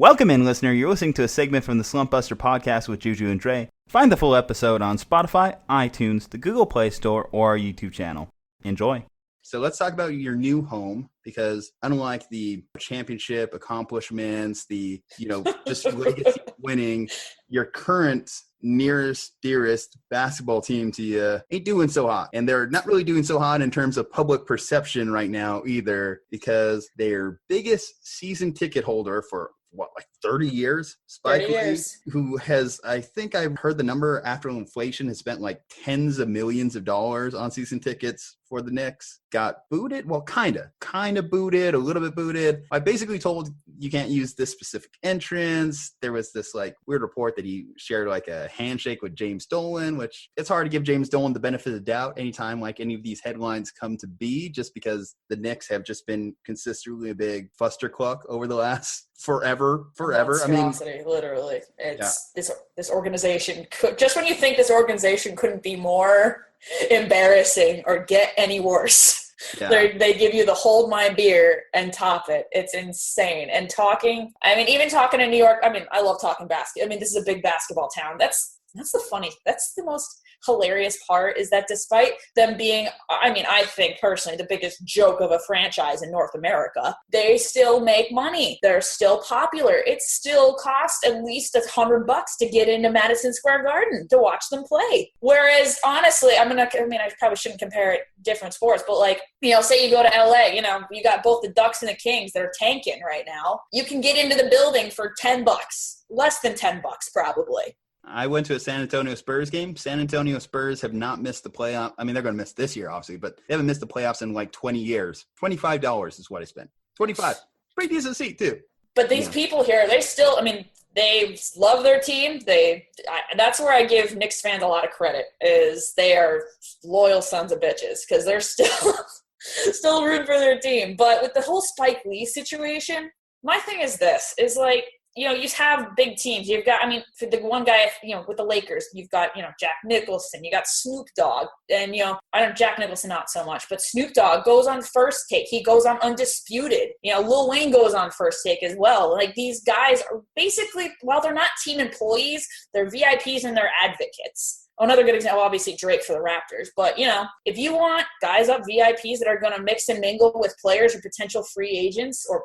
Welcome in, listener. You're listening to a segment from the Slumpbuster podcast with Ju-Ju and Dre. Find the full episode on Spotify, iTunes, the Google Play Store, or our YouTube channel. Enjoy. So let's talk about your new home, because unlike the championship accomplishments, the, just legacy winning, your current nearest, dearest basketball team to you ain't doing so hot. And they're not really doing so hot in terms of public perception right now either, because their biggest season ticket holder for 30 years? Spike 30 years. Lee, who has, I think I've heard the number after inflation, has spent like tens of millions of dollars on season tickets for the Knicks, got booted. Well, kind of booted, a little bit booted. I basically told you can't use this specific entrance. There was this weird report that he shared a handshake with James Dolan, which it's hard to give James Dolan the benefit of the doubt anytime any of these headlines come to be, just because the Knicks have just been consistently a big fustercluck over the last forever. Monstrosity, literally. It's this organization could, just when you think this organization couldn't be more embarrassing or get any worse, they give you the hold my beer and top it. It's insane. And even talking in New York, I love talking basketball. This is a big basketball town. That's the most hilarious part, is that despite them being, I think personally, the biggest joke of a franchise in North America, they still make money. They're still popular. It still costs at least $100 to get into Madison Square Garden to watch them play. Whereas, honestly, I probably shouldn't compare different sports, but say you go to LA, you got both the Ducks and the Kings that are tanking right now. You can get into the building for $10, less than $10 probably. I went to a San Antonio Spurs game. San Antonio Spurs have not missed the playoff. They're going to miss this year, obviously, but they haven't missed the playoffs in 20 years. $25 is what I spent. $25. Pretty decent seat, too. But these people here, they still, they love their team. That's where I give Knicks fans a lot of credit, is they are loyal sons of bitches, because they're still rooting for their team. But with the whole Spike Lee situation, my thing is this, is you have big teams. You've got, for the one guy, with the Lakers, you've got, Jack Nicholson, you got Snoop Dogg, and, Jack Nicholson not so much, but Snoop Dogg goes on First Take. He goes on Undisputed. Lil Wayne goes on First Take as well. These guys are basically, while they're not team employees, they're VIPs and they're advocates. Another good example, obviously, Drake for the Raptors. But, if you want guys up VIPs that are going to mix and mingle with players or potential free agents, or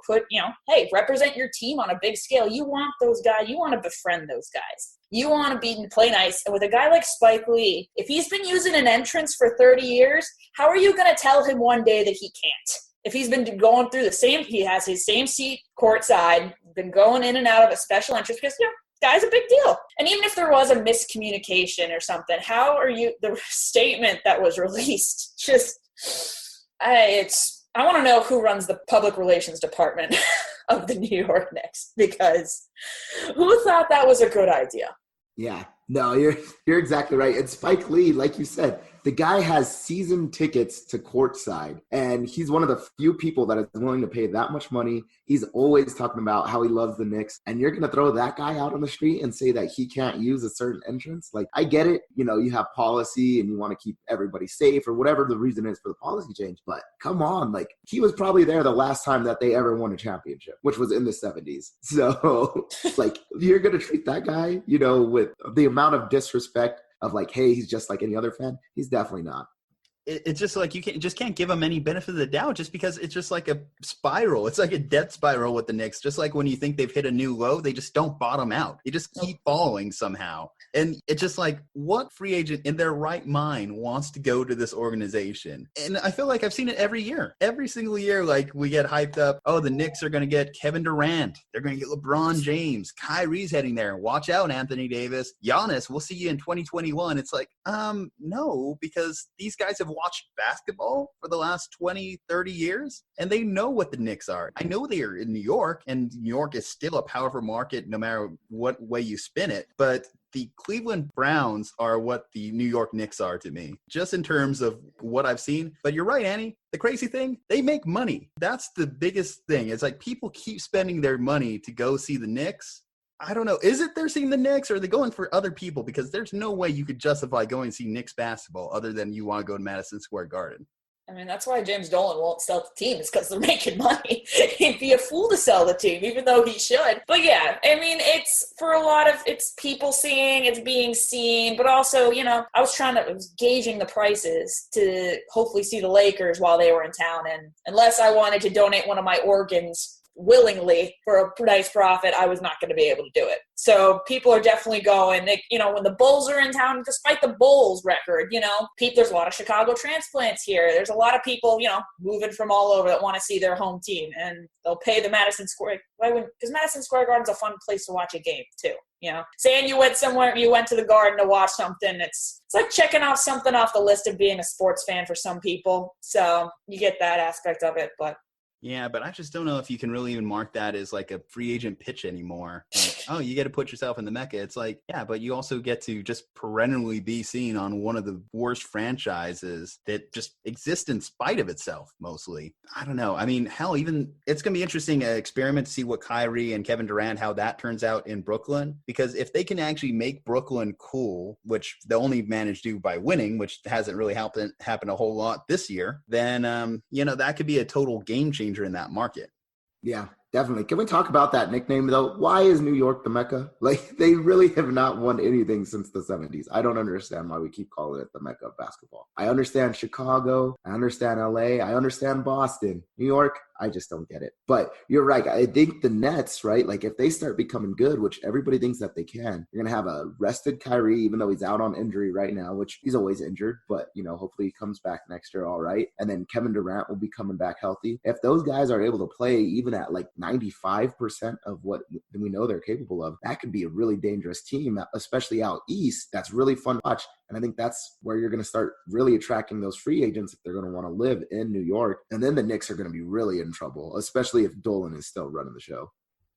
hey, represent your team on a big scale, you want those guys. You want to befriend those guys. You want to play nice. And with a guy like Spike Lee, if he's been using an entrance for 30 years, how are you going to tell him one day that he can't? If he's been going through he has his same seat courtside, been going in and out of a special entrance, because, guy's a big deal. And even if there was a miscommunication or something, the statement that was released, I want to know who runs the public relations department of the New York Knicks, because who thought that was a good idea? Yeah, no, you're exactly right. And Spike Lee, like you said, the guy has season tickets to Courtside, and he's one of the few people that is willing to pay that much money. He's always talking about how he loves the Knicks, and you're going to throw that guy out on the street and say that he can't use a certain entrance? I get it. You have policy and you want to keep everybody safe, or whatever the reason is for the policy change, but come on, he was probably there the last time that they ever won a championship, which was in the 70s. So, you're going to treat that guy, with the amount of disrespect of hey, he's just like any other fan. He's definitely not. It's just you can't give him any benefit of the doubt, just because it's just a spiral. It's like a death spiral with the Knicks. Just when you think they've hit a new low, they just don't bottom out. They just keep falling somehow. And it's just what free agent in their right mind wants to go to this organization? And I feel I've seen it every year. Every single year, we get hyped up. Oh, the Knicks are going to get Kevin Durant. They're going to get LeBron James. Kyrie's heading there. Watch out, Anthony Davis. Giannis, we'll see you in 2021. It's no, because these guys have watched basketball for the last 20, 30 years, and they know what the Knicks are. I know they are in New York, and New York is still a powerful market no matter what way you spin it, but the Cleveland Browns are what the New York Knicks are to me, just in terms of what I've seen. But you're right, Annie. The crazy thing, they make money. That's the biggest thing. It's people keep spending their money to go see the Knicks. I don't know. Is it they're seeing the Knicks, or are they going for other people? Because there's no way you could justify going to see Knicks basketball other than you want to go to Madison Square Garden. I mean, that's why James Dolan won't sell the team, is because they're making money. He'd be a fool to sell the team, even though he should. But yeah, I mean, it's for a lot of, it's people seeing, it's being seen, but also, you know, I was gauging the prices to hopefully see the Lakers while they were in town. And unless I wanted to donate one of my organs willingly for a nice profit, I was not going to be able to do it. So people are definitely going, you know, when the Bulls are in town, despite the Bulls record, you know, there's a lot of Chicago transplants here. There's a lot of people, you know, moving from all over that want to see their home team, and they'll pay the Madison Square. Because Madison Square Garden's a fun place to watch a game too. You know, saying you went somewhere, you went to the Garden to watch something, it's like checking off something off the list of being a sports fan for some people. So you get that aspect of it, but yeah, but I just don't know if you can really even mark that as like a free agent pitch anymore. Like, oh, you get to put yourself in the Mecca. It's like, yeah, but you also get to just perennially be seen on one of the worst franchises that just exist in spite of itself, mostly. I don't know. I mean, hell, even it's going to be interesting experiment to see what Kyrie and Kevin Durant, how that turns out in Brooklyn. Because if they can actually make Brooklyn cool, which they only managed to do by winning, which hasn't really happened a whole lot this year, then, you know, that could be a total game changer in that market. Yeah, definitely. Can we talk about that nickname, though? Why is New York the Mecca? Like, they really have not won anything since the 70s. I don't understand why we keep calling it the Mecca of basketball. I understand Chicago. I understand LA. I understand Boston. New York, I just don't get it. But you're right. I think the Nets, right, like if they start becoming good, which everybody thinks that they can, you're going to have a rested Kyrie, even though he's out on injury right now, which he's always injured, but, you know, hopefully he comes back next year all right. And then Kevin Durant will be coming back healthy. If those guys are able to play even at like 95% of what we know they're capable of, that could be a really dangerous team, especially out east. That's really fun to watch. And I think that's where you're going to start really attracting those free agents if they're going to want to live in New York. And then the Knicks are going to be really in trouble, especially if Dolan is still running the show.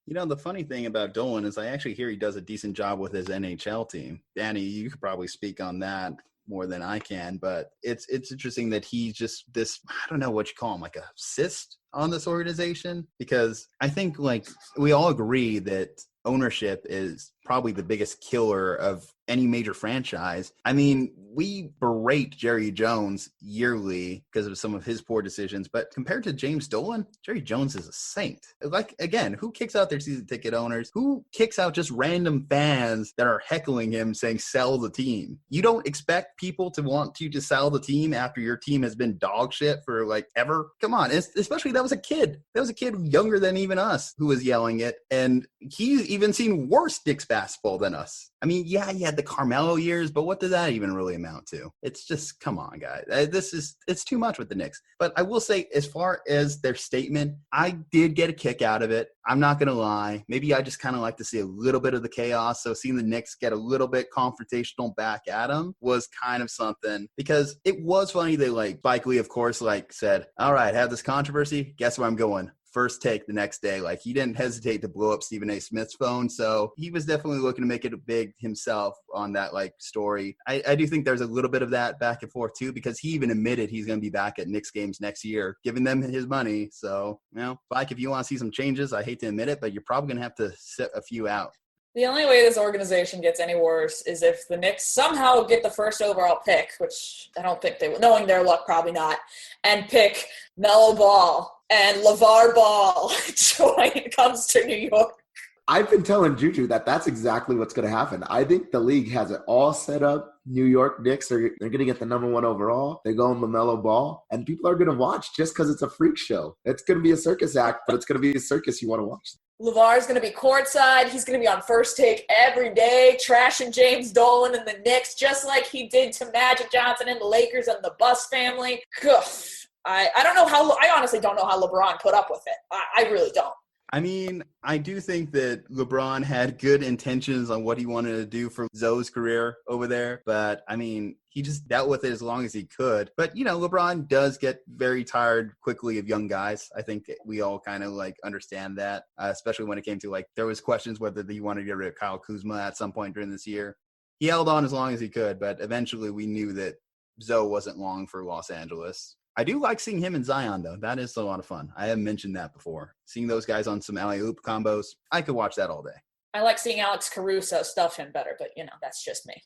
You know, the funny thing about Dolan is I actually hear he does a decent job with his NHL team. Danny, you could probably speak on that more than I can, but it's interesting that he's just this, I don't know what you call him, like a cyst on this organization, because I think like we all agree that ownership is probably the biggest killer of any major franchise. I mean, we berate Jerry Jones yearly because of some of his poor decisions, but compared to James Dolan, Jerry Jones is a saint. Like, again, who kicks out their season ticket owners? Who kicks out just random fans that are heckling him saying, sell the team? You don't expect people to want you to sell the team after your team has been dog shit for like ever? Come on. Especially that was a kid. That was a kid younger than even us who was yelling it. And he's even seen worse Knicks basketball than us. I mean, yeah, he had the Carmelo years, but what did that even really amount to? It's just, come on, guys. It's too much with the Knicks. But I will say, as far as their statement, I did get a kick out of it. I'm not going to lie. Maybe I just kind of like to see a little bit of the chaos. So seeing the Knicks get a little bit confrontational back at them was kind of something, because it was funny. They like Spike Lee, of course, like said, all right, have this controversy. Guess where I'm going? First take the next day. Like, he didn't hesitate to blow up Stephen A. Smith's phone. So he was definitely looking to make it big himself on that like story. I do think there's a little bit of that back and forth too, because he even admitted he's going to be back at Knicks games next year, giving them his money. So, you know, Spike, if you want to see some changes, I hate to admit it, but you're probably going to have to sit a few out. The only way this organization gets any worse is if the Knicks somehow get the first overall pick, which I don't think they will, knowing their luck, probably not, and pick Melo Ball and LeVar Ball comes to New York. I've been telling Ju-Ju that that's exactly what's going to happen. I think the league has it all set up. New York Knicks they're going to get the number one overall. They go on LaMelo Ball, and people are going to watch just because it's a freak show. It's going to be a circus act, but it's going to be a circus you want to watch. LeVar's going to be courtside. He's going to be on First Take every day, trashing James Dolan and the Knicks, just like he did to Magic Johnson and the Lakers and the Buss family. I don't know how – I honestly don't know how LeBron put up with it. I really don't. I mean, I do think that LeBron had good intentions on what he wanted to do for Zoe's career over there. But, I mean, he just dealt with it as long as he could. But, you know, LeBron does get very tired quickly of young guys. I think we all kind of, like, understand that, especially when it came to, like, there was questions whether he wanted to get rid of Kyle Kuzma at some point during this year. He held on as long as he could, but eventually we knew that Zoe wasn't long for Los Angeles. I do like seeing him and Zion, though. That is a lot of fun. I have mentioned that before. Seeing those guys on some alley-oop combos, I could watch that all day. I like seeing Alex Caruso stuff him better, but, you know, that's just me.